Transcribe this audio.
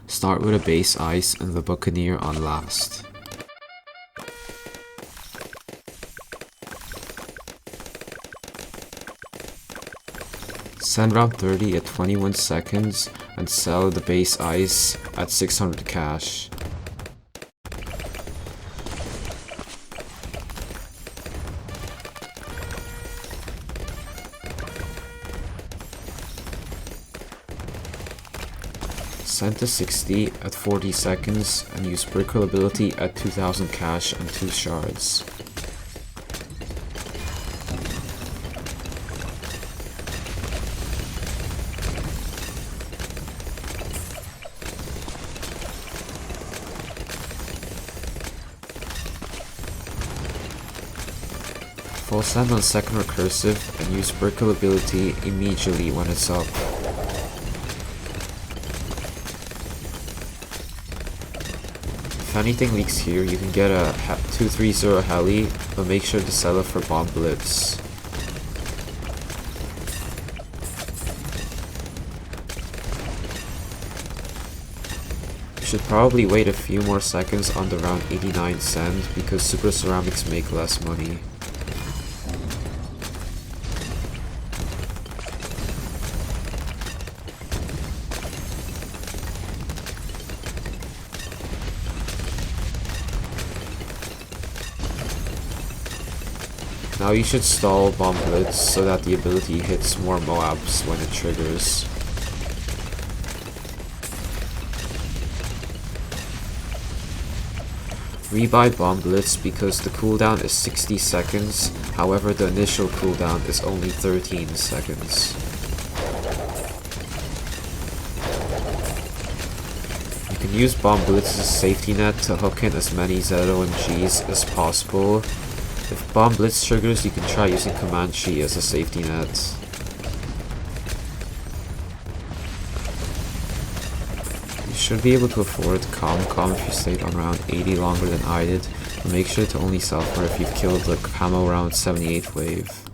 Start with a base ice and the buccaneer on last. Send round 30 at 21 seconds and sell the base ice at 600 cash. Send to 60 at 40 seconds and use Brickell ability at 2000 cash and 2 shards. Full send on second recursive and use Brickell ability immediately when it's up. If anything leaks here, you can get a 230 heli, but make sure to sell it for bomb blitz. You should probably wait a few more seconds on the round 89 send because super ceramics make less money. Now you should stall bomb blitz so that the ability hits more moabs when it triggers. Rebuy bomb blitz because the cooldown is 60 seconds, however the initial cooldown is only 13 seconds. You can use bomb blitz as a safety net to hook in as many ZOMGs as possible. If bomb blitz triggers, you can try using comanche as a safety net. You should be able to afford com if you stayed on round 80 longer than I did, but make sure to only sell for if you've killed the camo round 78 wave.